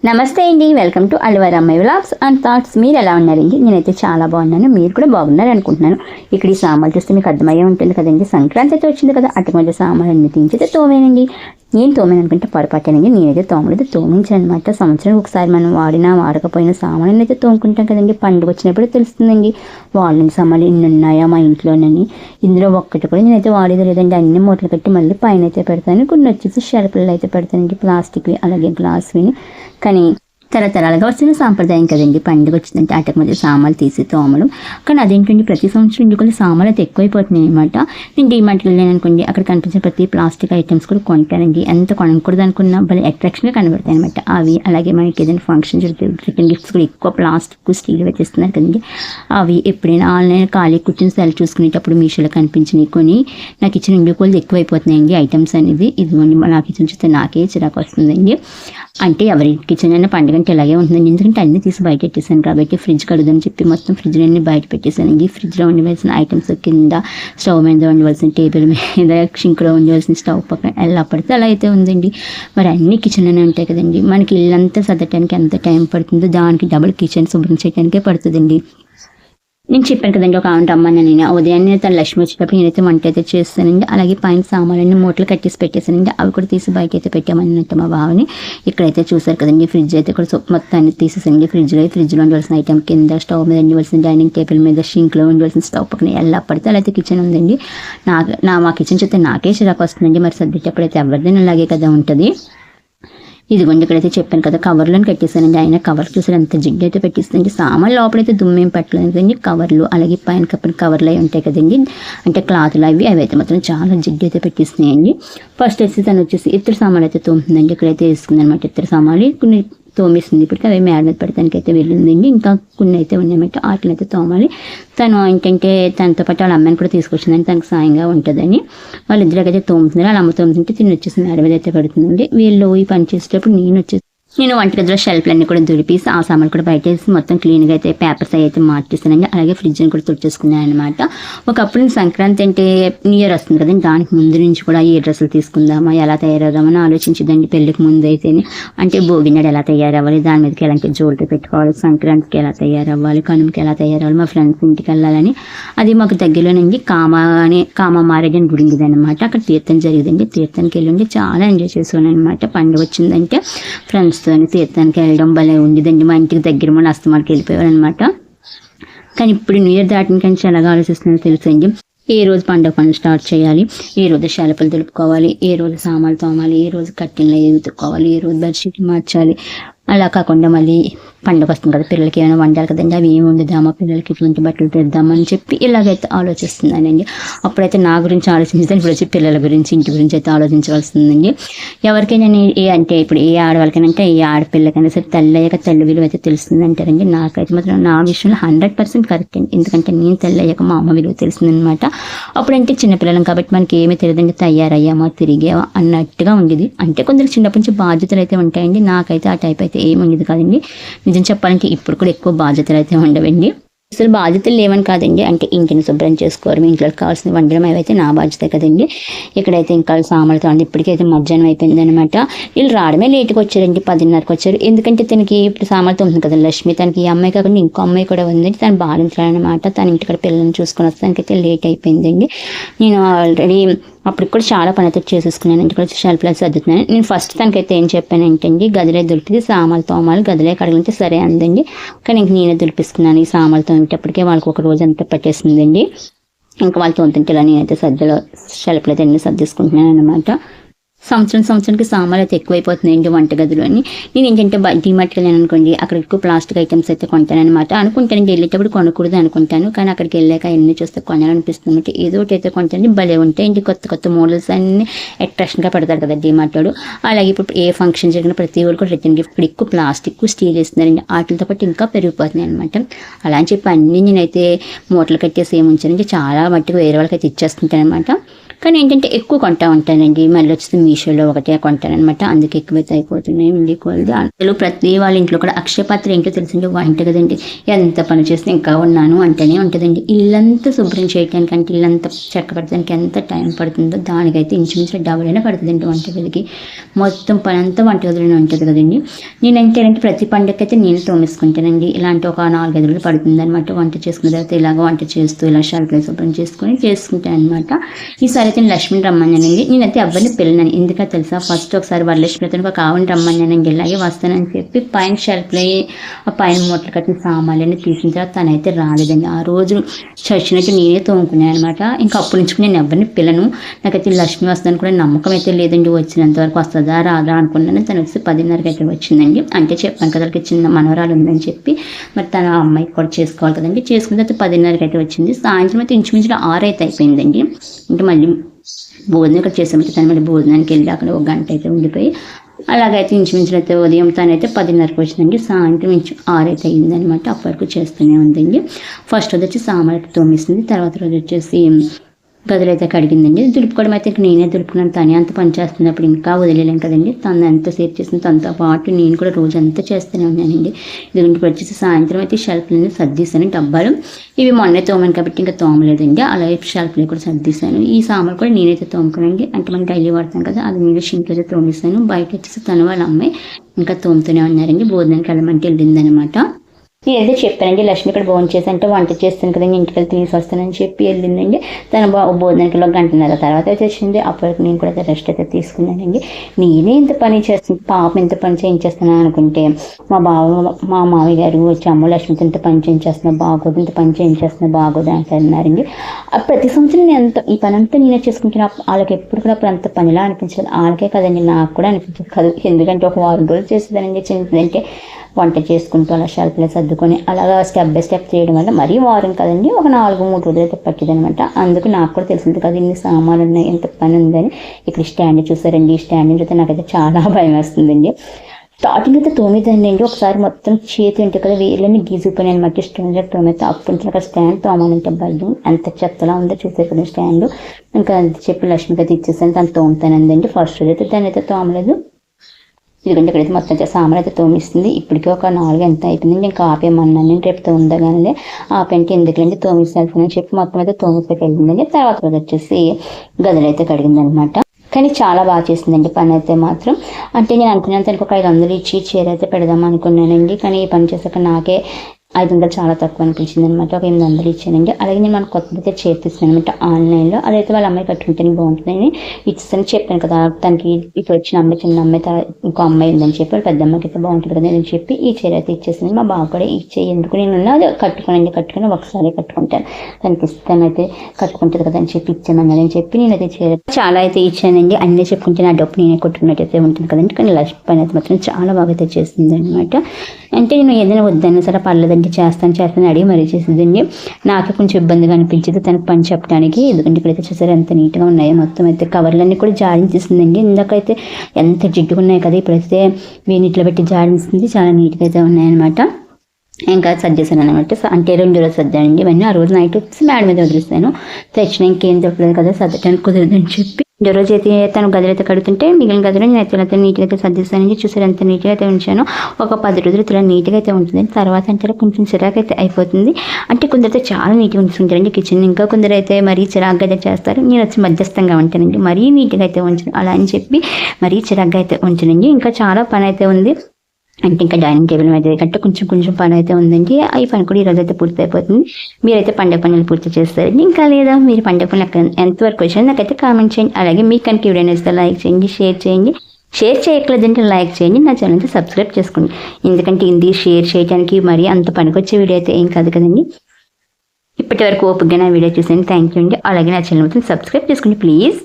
నమస్తే అండి, welcome to Alwar అమ్మాయి వ్లాగ్స్ అండ్ థాట్స్. మీరు ఎలా ఉన్నారండి? నేనైతే చాలా బాగున్నాను, మీరు కూడా బాగున్నారు అనుకుంటున్నాను. ఇక్కడ ఈ సామాన్లు చూస్తే మీకు అర్థమయ్యే ఉంటుంది కదండి. సంక్రాంతి అయితే వచ్చింది కదా, అటువంటి సామాన్లు అన్ని తీంచితే తోమేనండి. నేను తోమేను అనుకుంటే పొరపాటేనండి. నేనైతే తోమలేదు, తోమించాను అనమాట. సంవత్సరం ఒకసారి మనం వాడినా వాడకపోయినా సామాన్లు అయితే తోముకుంటాం కదండి. పండుగ వచ్చినప్పుడు తెలుస్తుందండి వాళ్ళని సామాన్లు ఇన్ని ఉన్నాయా మా ఇంట్లోనని. ఇందులో ఒక్కటి కూడా నేనైతే వాడేది లేదండి. అన్ని మూటలు కట్టి మళ్ళీ పైన అయితే పెడతాను. కొన్ని వచ్చేసి షెల్ఫ్లలో అయితే పెడతానండి, ప్లాస్టిక్వి అలాగే గ్లాస్వి. కానీ తరతరాలుగా వచ్చిన సాంప్రదాయం కదండి. పండుగ వచ్చిందంటే అటక మధ్య సామాన్లు తీసి తోమడం. కానీ అదేంటండి, ప్రతి సంవత్సరం ఎందుకు సామాన్లు అయితే ఎక్కువైపోతున్నాయి అనమాట. నేను డీమార్ట్కి వెళ్ళాను అనుకోండి, అక్కడ కనిపించిన ప్రతి ప్లాస్టిక్ ఐటమ్స్ కూడా కొంటానండి. ఎంత కొనకూడదు అనుకున్నా భలే అట్రాక్షన్గా కనబడతాయి అనమాట అవి. అలాగే మనకి ఏదైనా ఫంక్షన్ రిటర్న్ గిఫ్ట్స్ కూడా ఎక్కువ ప్లాస్టిక్ స్టీల్ వచ్చేస్తున్నారు కదండి. అవి ఎప్పుడైనా ఆన్లైన్ ఖాళీ కూర్చొని సెల్ చూసుకునేటప్పుడు మీషోలో కనిపించినవి కొని నా కిచెన్ ఇండుకోలు ఎక్కువైపోతున్నాయండి ఐటమ్స్ అనేది. ఇదిగోండి నా కిచెన్ చూస్తే నాకే చిరాకు వస్తుందండి. అంటే ఎవరి కిచెన్ అయినా పండుగ అంటే ఇలాగే ఉంటుందండి. ఎందుకంటే అన్నీ తీసి బయట పెట్టేసాను కాబట్టి ఫ్రిడ్జ్ కడుగుదని చెప్పి మొత్తం ఫ్రిడ్జ్లన్నీ బయట పెట్టేశానండి. ఫ్రిడ్జ్లో ఉండవలసిన ఐటమ్స్ కింద, స్టవ్ మీద ఉండవలసిన టేబుల్ మీద, షింక్లో ఉండవలసిన స్టవ్ పక్కన ఎలా పడితే అలా అయితే ఉందండి. మరి అన్ని కిచెన్లోనే ఉంటాయి కదండి. మనకి ఇల్లంతా సర్దటానికి ఎంత టైం పడుతుందో దానికి డబుల్ కిచెన్ శుభ్రం చేయడానికే పడుతుందండి. నేను చెప్పాను కదండి, ఒక ఆమె రమ్మని. నేను ఉదయాన్నే తన లక్ష్మి వచ్చేటప్పుడు నేనైతే వంట అయితే చేస్తానండి. అలాగే పైన సామాన్లన్నీ మూటలు కట్టేసి పెట్టేసానండి. అవి కూడా తీసి బయట అయితే పెట్టామన్నట్టు మా బావని. ఇక్కడైతే చూసారు కదండి, ఫ్రిడ్జ్ అయితే ఇక్కడ మొత్తాన్ని తీసేసానండి. ఫ్రిడ్జ్లో ఉండవలసిన ఐటమ్ కింద, స్టవ్ మీద ఉండవలసిన డైనింగ్ టేబుల్ మీద, షింక్లో ఉండవలసిన స్టవ్ పక్కన ఎలా పడితే అలా అయితే కిచెన్ ఉందండి. మా కిచెన్ చూస్తే నాకే చిరాకు వస్తుందండి. మరి సర్దేటప్పుడైతే ఎవరిదైనా అలాగే కదా ఉంటుంది. ఇదిగోండి ఇక్కడైతే చెప్పాను కదా, కవర్లను కట్టేసానండి. ఆయన కవర్ చూసారు ఎంత జిడ్డు అయితే పెట్టిస్తుందండి. సామాన్ లోపలైతే దుమ్మేం పట్టలేదు కదండి. కవర్లు అలాగే పైన కప్పిన కవర్లు అవి ఉంటాయి కదండి, అంటే క్లాత్లు అవి అయితే మాత్రం చాలా జిడ్డు అయితే పెట్టిస్తున్నాయండి. ఫస్ట్ వచ్చేసి తను వచ్చేసి ఇతర సామాన్లు అయితే తోముతుందండి. ఇక్కడైతే వేసుకుంది అనమాట. ఇతర సామాన్లు కొన్ని తోమేసింది. ఇప్పటికీ అవి మేడ మీద పెడతానికి అయితే వెళ్ళిందండి. ఇంకా కొన్ని అయితే ఉన్నాయన్నమాట, వాటిని అయితే తోమాలి. తను ఏంటంటే తనతో పాటు వాళ్ళ అమ్మాయిని కూడా తీసుకొచ్చిందని తనకు సాయంగా ఉంటుందని వాళ్ళిద్దరికైతే తోముతున్నారు. వాళ్ళ అమ్మ తోముతుంటే తిని వచ్చేసి మేడ మీద అయితే పెడుతుందండి. వీళ్ళు ఈ పని చేసేటప్పుడు నేను వంటగదిలో షెల్ఫ్లన్నీ కూడా దుడిపేసి ఆ సామాన్లు కూడా బయట వేసి మొత్తం క్లీన్గా అయితే పేపర్స్ అయితే మార్చేస్తానండి. అలాగే ఫ్రిడ్జ్ని కూడా తుడిచేసుకున్నాను అనమాట. ఒకప్పుడు సంక్రాంతి అంటే న్యూ ఇయర్ వస్తుంది కదండి, దానికి ముందు నుంచి కూడా ఏ డ్రెస్సులు తీసుకుందామా, ఎలా తయారవుదామని ఆలోచించిందండి. పెళ్ళికి ముందు అయితేనే అంటే భోగినాడు ఎలా తయారవ్వాలి, దాని మీదకి ఎలాంటి జ్యువెలరీ పెట్టుకోవాలి, సంక్రాంతికి ఎలా తయారవ్వాలి, కనుమకి ఎలా తయారవ్వాలి, మా ఫ్రెండ్స్ ఇంటికి వెళ్ళాలని. అది మాకు దగ్గరలోనండి కామ మ్యారేజ్ అని గుడి అనమాట. అక్కడ తీర్థం జరిగిందండి. తీర్థానికి వెళ్ళండి చాలా ఎంజాయ్ చేసాను అనమాట. పండుగ వచ్చిందంటే ఫ్రెండ్స్ తీర్థానికి వెళ్ళడం భలే ఉండేదండి. మా ఇంటికి దగ్గర మన అస్తమానికి వెళ్ళిపోయారు అనమాట. కానీ ఇప్పుడు న్యూ ఇయర్ దాటిన కానీ ఎలాగా ఆలోచిస్తున్నారో తెలుసండి. ఏ రోజు పండుగ పనులు స్టార్ట్ చేయాలి, ఏ రోజు షెల్ఫ్లు దులుపుకోవాలి, ఏ రోజు సామాన్లు తోమాలి, ఏ రోజు కట్టెలు ఎదుకోవాలి, ఏ రోజు బెడ్షీట్ మార్చాలి. అలా కాకుండా మళ్ళీ పండుగ వస్తుంది కదా, పిల్లలకి ఏమైనా వండాలి కదండి, అవి ఏమి వండుదామా, పిల్లలకి ఇటువంటి బట్టలు తెద్దామని చెప్పి ఇలాగైతే ఆలోచిస్తున్నానండి. అప్పుడైతే నా గురించి ఆలోచించాను, ఇప్పుడు వచ్చి పిల్లల గురించి, ఇంటి గురించి అయితే ఆలోచించవలసిందండి. ఎవరికైనా అంటే ఇప్పుడు ఏ ఆడవాళ్ళకైనా అంటే ఏ ఆడపిల్లకైనా సరే తల్లి అయ్యాక తల్లి విలువ అయితే తెలుస్తుంది అంటారండి. నాకైతే మాత్రం నా విషయంలో 100% కరెక్ట్ అండి. ఎందుకంటే నేను తల్లి అయ్యాక మా అమ్మ విలువ తెలిసిందనమాట. అప్పుడంటే చిన్నపిల్లలం కాబట్టి మనకి ఏమీ తెలియదండి, తయారయ్యామా తిరిగామా అన్నట్టుగా ఉండేది. అంటే కొందరికి చిన్నప్పటి నుంచి బాధ్యతలు అయితే ఉంటాయండి. నాకైతే ఆ టైప్ అయితే ఏమి ఉండేది కాదండి. నిజం చెప్పాలంటే ఇప్పుడు కూడా ఎక్కువ బాధ్యతలు అయితే ఉండవండి. అసలు బాధ్యతలు లేవని కాదండి, అంటే ఇంటిని శుభ్రం చేసుకోవడం, ఇంట్లో కావాల్సిన వండడం అవైతే నా బాధ్యత కదండి. ఇక్కడైతే ఇంకా సామాన్లతో అండి. ఇప్పటికైతే మధ్యాహ్నం అయిపోయింది అనమాట. వీళ్ళు రావడమే లేట్గా వచ్చారండి, 10:30కి వచ్చారు. ఎందుకంటే తనకి ఇప్పుడు సామాన్లతో ఉంటుంది కదా లక్ష్మి, తనకి ఈ అమ్మాయి కాకుండా ఇంకో అమ్మాయి కూడా ఉందండి. తను బాధించాలన్నమాట. తన ఇంటికాడ పిల్లల్ని చూసుకొని వస్తానికైతే లేట్ అయిపోయిందండి. నేను ఆల్రెడీ అప్పుడు కూడా చాలా పని అయితే చేసేసుకున్నాను. ఇంటికి వచ్చి షెల్ఫ్లో సర్దుతున్నాను. నేను ఫస్ట్ తనకైతే ఏం చెప్పానంటే అండి, గదిలే దులిపి సామాన్లు తోమాలి, గదిలే కడగలంటే సరే అందండి. కానీ ఇంక నేనే దులిపిస్తున్నాను. ఈ సామాన్లు తోమేటప్పటికే వాళ్ళకి ఒక రోజు అంతా పట్టేసిందండి. ఇంకా వాళ్ళు తోముతుంటే ఇలా నేనైతే షెల్ఫ్లో అయితే అన్ని సర్దేసుకుంటున్నాను అనమాట. సంవత్సరానికి సామాన్లు అయితే ఎక్కువైపోతున్నాయండి వంటగదిలోని. నేను ఏంటంటే డీమార్ట్కి వెళ్ళాను అనుకోండి, అక్కడ ఎక్కువ ప్లాస్టిక్ ఐటమ్స్ అయితే కొంటానమాట. అనుకుంటాను వెళ్ళేటప్పుడు కొనకూడదు అనుకుంటాను, కానీ అక్కడికి వెళ్ళాక ఎన్ని చూస్తే కొనాలనిపిస్తుంది. ఏదో ఒకటి అయితే కొంటాను, భలే ఉంటాయండి. కొత్త మోడల్స్ అన్ని అట్రాక్షన్గా పెడతారు కదా డీమార్ట్లో. అలాగే ఇప్పుడు ఏ ఫంక్షన్ జరిగిన ప్రతి ఒక్కరు కూడా రిటర్న్ గిఫ్ట్ ఇప్పుడు ఎక్కువ ప్లాస్టిక్ స్టీల్ వేస్తున్నారండి. వాటితో పాటు ఇంకా పెరిగిపోతున్నాయి అనమాట. అలా అని చెప్పి అన్నీ నేనైతే మూటలు కట్టేసి ఏమి ఉంచానంటే చాలా మట్టుకు వేరే వాళ్ళకి అయితే ఇచ్చేస్తుంటాను అనమాట. కానీ ఏంటంటే ఎక్కువ కొంటా ఉంటానండి. మళ్ళీ వచ్చి మీషోలో ఒకటే కొంటానమాట. అందుకే ఎక్కువైతే అయిపోతున్నాయి మిగిలిపోయింది. అందులో ప్రతి వాళ్ళ ఇంట్లో కూడా అక్షయ పాత్ర ఏంటో తెలిసింది వంట కదండి. ఎంత పని చేస్తే ఇంకా ఉన్నాను అంటేనే ఉంటుందండి. ఇల్లంతా శుభ్రం చేయడానికి అంటే ఇల్లంతా చెక్క పడటానికి ఎంత టైం పడుతుందో దానికైతే ఇంచుమించు డబుల్ అయినా పడుతుందండి వంటగదికి. మొత్తం పని అంతా వంటగదిలోనే ఉంటుంది కదండి. నేనంటే ప్రతి పండుగకి అయితే నేను తోమేసుకుంటానండి. ఇలాంటి ఒక 4-5 రోజులు పడుతుంది అనమాట. వంట చేసుకున్న తర్వాత ఇలాగ వంట చేస్తూ ఇలా షార్ప్లో శుభ్రం చేసుకుంటాను అనమాట. ఈసారి అయితే లక్ష్మిని రమ్మన్నానండి. నేనైతే ఎవరిని పిల్లనని ఎందుకంటే తెలుసా, ఫస్ట్ ఒకసారి వరలక్ష్మి ఒక ఆవుని రమ్మన్నానండి. ఇలాగే వస్తానని చెప్పి పైన షెల్ఫ్లో ఆ పైన మూటలు కట్టిన సామాన్లన్నీ తీసిన తర్వాత తనైతే రాలేదండి. ఆ రోజు చచ్చినట్టు నేనే తోముకున్నాను అనమాట. ఇంకా అప్పటి నుంచి నేను ఎవరిని పిల్లను. నాకైతే లక్ష్మి వస్తుందని కూడా నమ్మకం అయితే లేదండి. వచ్చినంత వరకు వస్తుందా రాదా అనుకున్నాను. తను వచ్చి 10:30కి అయితే వచ్చిందండి. అంటే చెప్పాను కదా చిన్న మనవరాలు ఉందని చెప్పి, మరి తన అమ్మాయికి కూడా చేసుకోవాలి కదండి. చేసుకున్న తర్వాత 10:30కి అయితే వచ్చింది. సాయంత్రం అయితే ఇంచుమించు 6 అయితే అయిపోయిందండి. ఇంకా మళ్ళీ భోజనం ఇక్కడ చేసామంటే తను మళ్ళీ భోజనానికి వెళ్ళి అక్కడ 1 గంట అయితే ఉండిపోయి అలాగైతే ఇంచుమించు అయితే ఉదయం తనైతే 10:30కి వచ్చిందండి. సాయంత్రం 6 అయితే అయిందనమాట. అప్పటికి చేస్తూనే ఉందండి. ఫస్ట్ రోజు వచ్చి సామాన్లు తోమిస్తుంది. తర్వాత రోజు వచ్చేసి గదులు అయితే కడిగిందండి. దులుపుకోవడం అయితే నేనే దులుపుకున్నాను. తనే అంత పని చేస్తున్నప్పుడు ఇంకా వదిలేలేం కదండి. తను అంతా సేవ్ చేసిన తనతో పాటు నేను కూడా రోజంతా చేస్తూనే ఉన్నానండి. ఇది వచ్చేసి సాయంత్రం అయితే షెల్ఫ్లని సర్దీసాను. డబ్బాలు ఇవి మొన్నే తోమాను కాబట్టి ఇంకా తోమలేదండి. అలాగే షెల్ఫ్లో కూడా సర్దీసాను. ఈ సామాన్లు కూడా నేనైతే తోముకున్నానండి. అంటే మనం డైలీ వాడతాం కదా, అది నేను షింక్లో అయితే తోమిస్తాను. బయట వచ్చేసి తను వాళ్ళ అమ్మాయి ఇంకా తోముతూనే ఉన్నారండి. భోజనానికి వెళ్ళమంటే వెళ్ళిందనమాట. నేనైతే చెప్పానండి లక్ష్మి ఇక్కడ భోజనం చేసి అంటే వంట చేస్తాను కదా ఇంటికి వెళ్ళి తినేసి వస్తానని చెప్పి వెళ్ళిందండి. తన భోజనానికి 1 గంటన్నర తర్వాత వచ్చేసింది. అప్పటికి నేను కూడా రెస్ట్ అయితే తీసుకున్నానండి. నేనే ఇంత పని చేస్తాను, పాపం ఇంత పని చేయించేస్తాను అనుకుంటే మా మామయ్య గారు వచ్చి అమ్మ లక్ష్మితో ఇంత పని చేయించేస్తున్నా బాగోదు, ఇంత పని చేయించేస్తున్నా బాగోదు అంటున్నారండి. ప్రతి సంవత్సరం నేను ఈ పని అంతా నేనే చేసుకుంటున్నా. వాళ్ళకి ఎప్పుడు కూడా అప్పుడు అంత పనిలా అనిపించదు. వాళ్ళకే కదండి, నాకు కూడా అనిపించదు కాదు. ఎందుకంటే ఒక 4 రోజులు చేసేదానండి. చిన్నదంటే వంట చేసుకుంటూ అలా షెల్ఫ్లో సర్దుకొని అలాగా స్టెప్ బై స్టెప్ చేయడం వల్ల మరీ వారం కదండి, ఒక 4-3 రోజులు అయితే పట్టింది అనమాట. అందుకు నాకు కూడా తెలిసింది కదా ఇన్ని సామాన్లు ఉన్నాయి, ఎంత పని ఉందని. ఇక్కడ స్టాండ్ చూసారండి. ఈ స్టాండ్ చూస్తే నాకైతే చాలా భయం వేస్తుందండి. స్టార్టింగ్ అయితే తోమిదండి. ఒకసారి మొత్తం చేతి ఉంటే కదా వేళ్ళని గీసుకుని అనమాట. స్టాండ్ తోమైతే అప్పటి నుంచి అక్కడ స్టాండ్ తోమాలంటే భయం. ఎంత చెత్తలా ఉందో చూసే కదా స్టాండ్. ఇంకా చెప్పి లక్ష్మికి అయితే ఇచ్చేసాను, తను తోముతానందండి. ఫస్ట్ రోజు అయితే దాన్ని అయితే తోమలేదు. ఇదిగంటే ఇక్కడైతే మొత్తం సామాన్లు అయితే తోమిస్తుంది. ఇప్పటికీ ఒక 4 ఎంత అయిపోయింది. ఇంకా ఆపేయమన్నాను నేను, రేపు తోముదగానే ఆపేంటే ఎందుకంటే తోమిస్తాను చెప్పి మొత్తం అయితే తోమిస్తే వెళ్ళిందండి. తర్వాత రోజు వచ్చేసి గదులు అయితే కడిగింది అనమాట. కానీ చాలా బాగా చేసిందండి పని అయితే మాత్రం. అంటే నేను అనుకున్నాను తనకు ఒక 500 ఇచ్చి చీర అయితే పెడదాం అనుకున్నానండి. కానీ ఈ పని చేశాక నాకే 500 చాలా తక్కువ అనిపించింది అనమాట. ఒక 800 ఇచ్చానండి. అలాగే నేను మన కొత్తదైతే చేపిస్తాను అనమాట ఆన్లైన్లో. అదైతే వాళ్ళ అమ్మాయి కట్టుకుంటేనే బాగుంటుందని ఇస్తాను చెప్పాను కదా. తనకి ఇక్కడ వచ్చిన అమ్మాయి చిన్న అమ్మాయి ఇంకో అమ్మాయి ఉందని చెప్పి పెద్ద అమ్మాయికి అయితే బాగుంటుంది కదా అని చెప్పి ఈ చీర అయితే ఇచ్చేసింది. మా బాబు కూడా ఇచ్చే ఎందుకు నేను అది కట్టుకుని ఒకసారి కట్టుకుంటాను, తనైతే కట్టుకుంటుంది కదా అని చెప్పి ఇచ్చామని చెప్పి నేనైతే చీర చాలా అయితే ఇచ్చానండి. అన్నీ చెప్పుకుంటే నా డబ్బు నేనే కొట్టుకున్నట్టయితే ఉంటుంది కదండి. కానీ లక్ష్మి పని అయితే మాత్రం చాలా బాగా అయితే చేసింది అనమాట. అంటే నేను ఏదైనా వద్దన్నా సరే పర్లేదండి చేస్తాను అడిగి మరీ చేసేదండి. నాకే కొంచెం ఇబ్బందిగా అనిపించింది తనకు పని చెప్పడానికి. ఎందుకంటే ఇక్కడైతే చూసారు ఎంత నీట్గా ఉన్నాయో. మొత్తం అయితే కవర్లన్నీ కూడా జాడించేసిందండి. ఇందాకైతే ఎంత జిడ్డుగా ఉన్నాయి కదా, ఇప్పుడైతే వీనిట్లో పెట్టి జాడించింది. చాలా నీట్గా అయితే ఉన్నాయన్నమాట. ఇంకా సర్దేశాను అనమాట. అంటే 2 రోజులు సర్దానండి ఇవన్నీ. ఆ రోజు నైట్ వచ్చి మేడ మీద వదిలేస్తాను. తెచ్చిన ఇంకేం చెప్పలేదు కదా, సర్దటానికి కుదరదని చెప్పి రోజు అయితే తను గదిలో అయితే కడుతుంటే మిగిలిన గదిలో నేను అయితే నీట్గా అయితే సర్దిస్తానండి. చూసారు ఎంత నీట్గా అయితే ఉంచాను. ఒక 10 రోజులు ఇలా నీట్గా అయితే ఉంటుంది. తర్వాత అంటే కొంచెం చిరాకు అయితే అయిపోతుంది. అంటే కొందరైతే చాలా నీట్గా ఉంచుకుంటారండి కిచెన్. ఇంకా కొందరు అయితే మరీ చిరాకుగా అయితే చేస్తారు. నేను వచ్చి మధ్యస్థంగా ఉంటానండి. మరీ నీట్గా అయితే ఉంచను. అలా అని చెప్పి మరీ చిరాకుగా అయితే ఉంచనండి. ఇంకా చాలా పని అయితే ఉంది. అంటే ఇంకా డైనింగ్ టేబుల్ మీద కంటే కొంచెం పని అయితే ఉందండి. ఈ పని కూడా ఈరోజు అయితే పూర్తి అయిపోతుంది. మీరైతే పండుగ పనులు పూర్తి చేస్తారండి. ఇంకా లేదా మీరు పండుగ పనులు ఎంతవరకు వచ్చారో నాకైతే కామెంట్ చేయండి. అలాగే మీకు కనుక వీడియో నచ్చితే లైక్ చేయండి, షేర్ చేయండి. షేర్ చేయట్లేదంటే లైక్ చేయండి, నా ఛానల్ని సబ్స్క్రైబ్ చేసుకోండి. ఎందుకంటే ఇది షేర్ చేయడానికి మరీ అంత పనికొచ్చే వీడియో అయితే ఏం కాదు కదండి. ఇప్పటి వరకు ఓపికగా నా వీడియో చూసాను. థ్యాంక్ యూ అండి. అలాగే నా ఛానల్ మొత్తం సబ్స్క్రైబ్ చేసుకోండి ప్లీజ్.